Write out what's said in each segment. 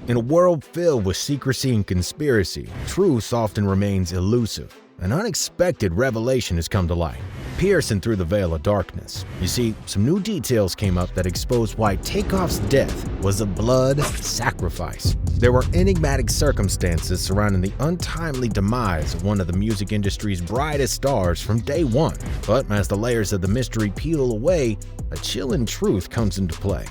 In a world filled with secrecy and conspiracy, truth often remains elusive. An unexpected revelation has come to light, piercing through the veil of darkness. You see, some new details came up that exposed why TakeOff's death was a blood sacrifice. There were enigmatic circumstances surrounding the untimely demise of one of the music industry's brightest stars from day one. But as the layers of the mystery peel away, a chilling truth comes into play,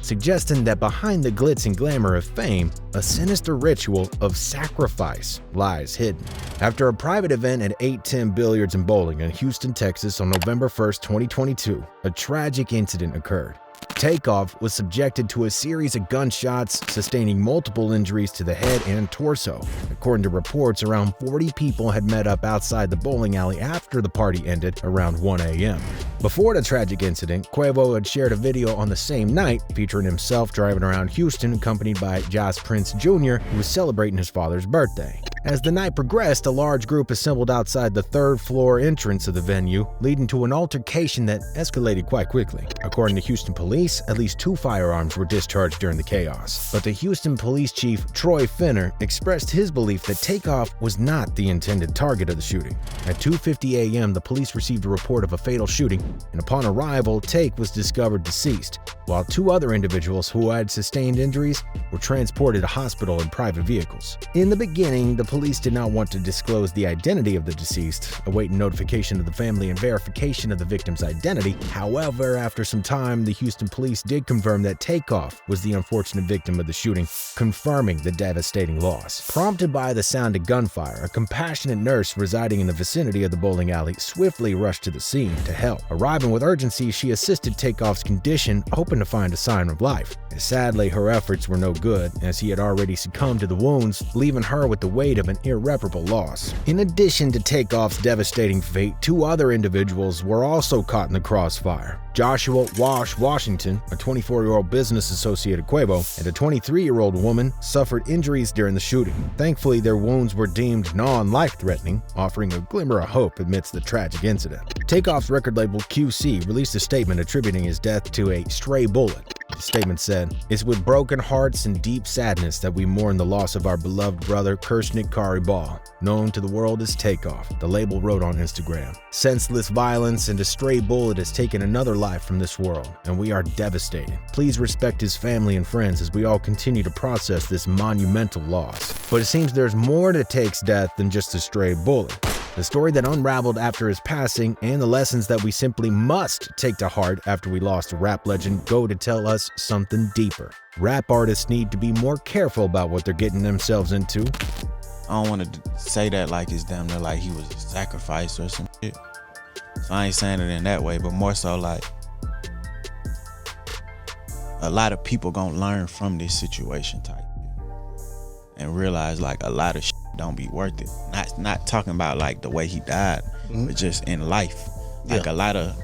suggesting that behind the glitz and glamour of fame, a sinister ritual of sacrifice lies hidden. After a private event at 810 Billiards and Bowling in Houston, Texas on November 1st, 2022, a tragic incident occurred. TakeOff was subjected to a series of gunshots, sustaining multiple injuries to the head and torso. According to reports, around 40 people had met up outside the bowling alley after the party ended around 1 a.m. Before the tragic incident, Quavo had shared a video on the same night featuring himself driving around Houston accompanied by Josh Prince Jr., who was celebrating his father's birthday. As the night progressed, a large group assembled outside the third-floor entrance of the venue, leading to an altercation that escalated quite quickly. According to Houston police, at least 2 firearms were discharged during the chaos. But the Houston Police Chief, Troy Finner, expressed his belief that TakeOff was not the intended target of the shooting. At 2:50 a.m., the police received a report of a fatal shooting, and upon arrival, Take was discovered deceased, while 2 other individuals who had sustained injuries were transported to hospital in private vehicles. In the beginning, the police did not want to disclose the identity of the deceased, awaiting notification of the family and verification of the victim's identity. However, after some time, the Houston police did confirm that TakeOff was the unfortunate victim of the shooting, confirming the devastating loss. Prompted by the sound of gunfire, a compassionate nurse residing in the vicinity of the bowling alley swiftly rushed to the scene to help. Arriving with urgency, she assisted TakeOff's condition, hoping to find a sign of life. Sadly, her efforts were no good, as he had already succumbed to the wounds, leaving her with the weight of an irreparable loss. In addition to TakeOff's devastating fate, 2 other individuals were also caught in the crossfire. Joshua Wash Washington, a 24-year-old business associate of Quavo, and a 23-year-old woman suffered injuries during the shooting. Thankfully, their wounds were deemed non-life-threatening, offering a glimmer of hope amidst the tragic incident. TakeOff's record label QC released a statement attributing his death to a stray bullet. The statement said, "It's with broken hearts and deep sadness that we mourn the loss of our beloved brother Kershnik Kari Ball, known to the world as TakeOff," the label wrote on Instagram. "Senseless violence and a stray bullet has taken another life from this world, and we are devastated. Please respect his family and friends as we all continue to process this monumental loss." But it seems there's more to Take's death than just a stray bullet. The story that unraveled after his passing and the lessons that we simply must take to heart after we lost a rap legend go to tell us something deeper. Rap artists need to be more careful about what they're getting themselves into. I don't want to say that like it's damn near like he was a sacrifice or some shit. So I ain't saying it in that way, but more so like a lot of people gonna learn from this situation type and realize like a lot of shit don't be worth it. Not talking about like the way he died, but just in life. Like a lot of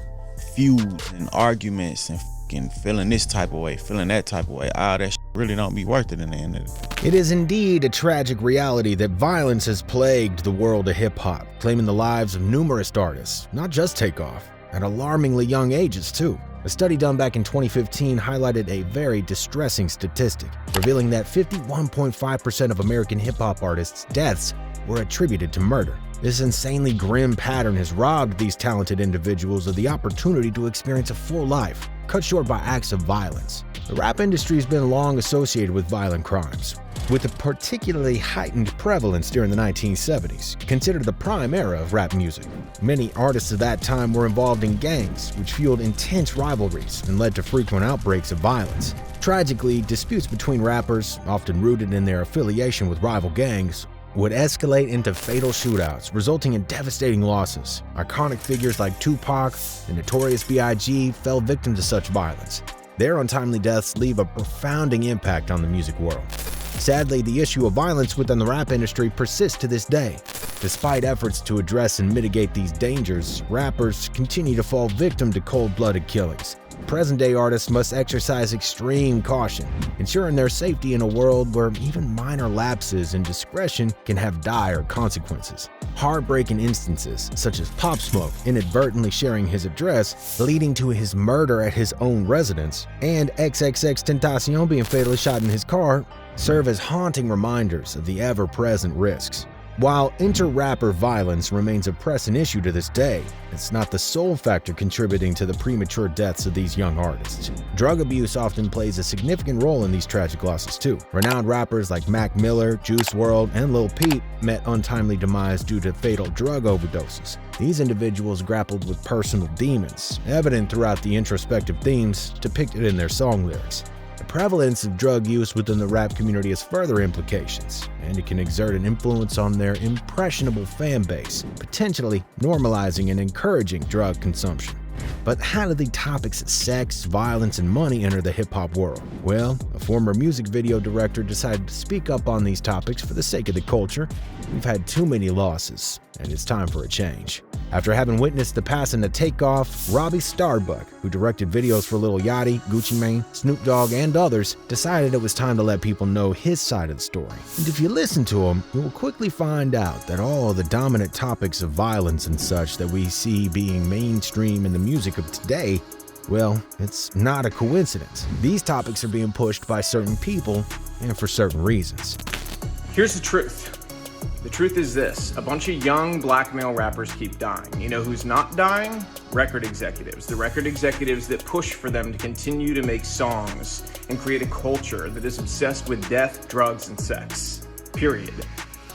feuds and arguments and fucking feeling this type of way, feeling that type of way. All that shit really don't be worth it in the end of the day. It is indeed a tragic reality that violence has plagued the world of hip-hop, claiming the lives of numerous artists, not just TakeOff, at alarmingly young ages too. A study done back in 2015 highlighted a very distressing statistic, revealing that 51.5% of American hip-hop artists' deaths were attributed to murder. This insanely grim pattern has robbed these talented individuals of the opportunity to experience a full life, cut short by acts of violence. The rap industry has been long associated with violent crimes, with a particularly heightened prevalence during the 1970s, considered the prime era of rap music. Many artists of that time were involved in gangs, which fueled intense rivalries and led to frequent outbreaks of violence. Tragically, disputes between rappers, often rooted in their affiliation with rival gangs, would escalate into fatal shootouts, resulting in devastating losses. Iconic figures like Tupac, the notorious B.I.G. fell victim to such violence. Their untimely deaths leave a profounding impact on the music world. Sadly, the issue of violence within the rap industry persists to this day. Despite efforts to address and mitigate these dangers, rappers continue to fall victim to cold-blooded killings. Present-day artists must exercise extreme caution, ensuring their safety in a world where even minor lapses in discretion can have dire consequences. Heartbreaking instances, such as Pop Smoke inadvertently sharing his address, leading to his murder at his own residence, and XXXTentacion being fatally shot in his car, serve as haunting reminders of the ever-present risks. While inter-rapper violence remains a pressing issue to this day, it's not the sole factor contributing to the premature deaths of these young artists. Drug abuse often plays a significant role in these tragic losses too. Renowned rappers like Mac Miller, Juice WRLD, and Lil Peep met untimely demise due to fatal drug overdoses. These individuals grappled with personal demons, evident throughout the introspective themes depicted in their song lyrics. The prevalence of drug use within the rap community has further implications, and it can exert an influence on their impressionable fan base, potentially normalizing and encouraging drug consumption. But how do the topics of sex, violence, and money enter the hip-hop world? Well, a former music video director decided to speak up on these topics for the sake of the culture. We've had too many losses, and it's time for a change. After having witnessed the passing of TakeOff, Robbie Starbuck, who directed videos for Lil Yachty, Gucci Mane, Snoop Dogg, and others, decided it was time to let people know his side of the story. And if you listen to him, you will quickly find out that all of the dominant topics of violence and such that we see being mainstream in the music of today, well, it's not a coincidence. These topics are being pushed by certain people and for certain reasons. Here's the truth. The truth is this: a bunch of young black male rappers keep dying. You know who's not dying? Record executives. The record executives that push for them to continue to make songs and create a culture that is obsessed with death, drugs, and sex. Period.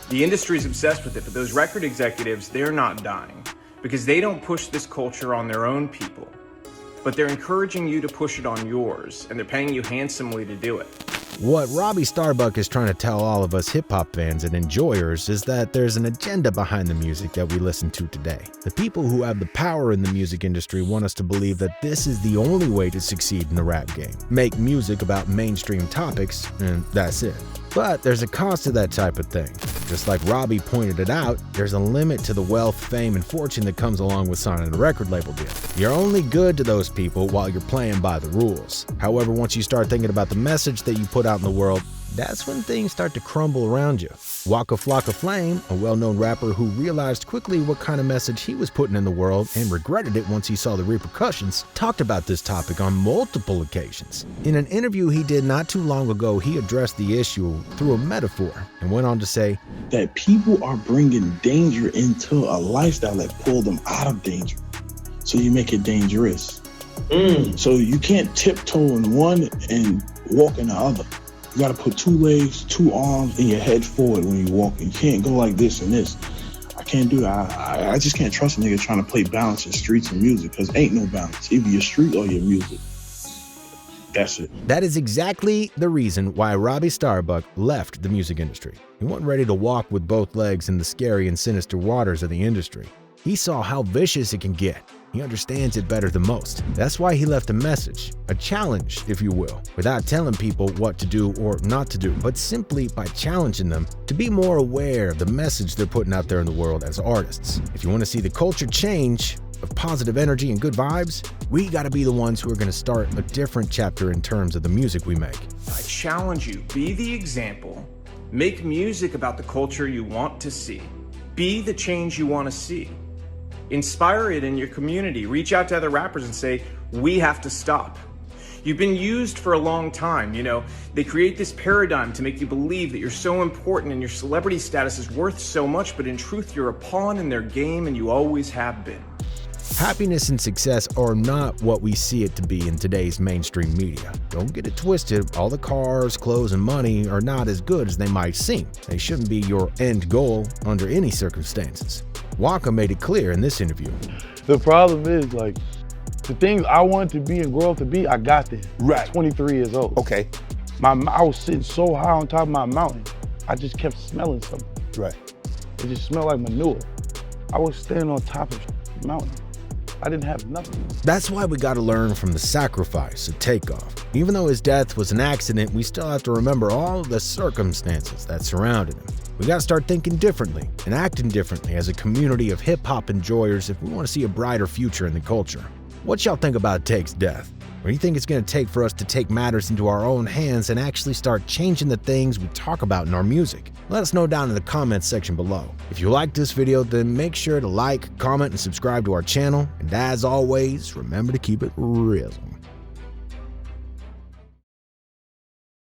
The industry is obsessed with it, but those record executives, they're not dying because they don't push this culture on their own people, but they're encouraging you to push it on yours, and they're paying you handsomely to do it. What Robbie Starbuck is trying to tell all of us hip-hop fans and enjoyers is that there's an agenda behind the music that we listen to today. The people who have the power in the music industry want us to believe that this is the only way to succeed in the rap game. Make music about mainstream topics, and that's it. But there's a cost to that type of thing. Just like Robbie pointed it out, there's a limit to the wealth, fame, and fortune that comes along with signing a record label deal. You're only good to those people while you're playing by the rules. However, once you start thinking about the message that you put out in the world, that's when things start to crumble around you. Waka Flocka Flame, a well-known rapper who realized quickly what kind of message he was putting in the world and regretted it once he saw the repercussions, talked about this topic on multiple occasions. In an interview he did not too long ago, he addressed the issue through a metaphor and went on to say that people are bringing danger into a lifestyle that pull them out of danger. So you make it dangerous. So you can't tiptoe in one and walk in the other. You gotta put two legs, two arms, and your head forward when you walk. You can't go like this and this. I can't do that. I just can't trust a nigga trying to play balance in streets and music, because ain't no balance. Either your street or your music. That's it. That is exactly the reason why Robbie Starbuck left the music industry. He wasn't ready to walk with both legs in the scary and sinister waters of the industry. He saw how vicious it can get. He understands it better than most. That's why he left a message, a challenge, if you will, without telling people what to do or not to do, but simply by challenging them to be more aware of the message they're putting out there in the world as artists. If you want to see the culture change of positive energy and good vibes, we gotta be the ones who are gonna start a different chapter in terms of the music we make. I challenge you, be the example. Make music about the culture you want to see. Be the change you want to see. Inspire it in your community. Reach out to other rappers and say, we have to stop. You've been used for a long time. You know, they create this paradigm to make you believe that you're so important and your celebrity status is worth so much, but in truth, you're a pawn in their game and you always have been. Happiness and success are not what we see it to be in today's mainstream media. Don't get it twisted. All the cars, clothes, and money are not as good as they might seem. They shouldn't be your end goal under any circumstances. Waka made it clear in this interview. The problem is, like, the things I wanted to be and grow up to be, I got there. Right. 23 years old. Okay. I was sitting so high on top of my mountain, I just kept smelling something. Right. It just smelled like manure. I was standing on top of the mountain. I didn't have nothing. That's why we gotta learn from the sacrifice of TakeOff. Even though his death was an accident, we still have to remember all of the circumstances that surrounded him. We gotta start thinking differently and acting differently as a community of hip-hop enjoyers if we want to see a brighter future in the culture. What y'all think about Take's death? What do you think it's gonna take for us to take matters into our own hands and actually start changing the things we talk about in our music? Let us know down in the comments section below. If you liked this video, then make sure to like, comment, and subscribe to our channel. And as always, remember to keep it RIZZLE.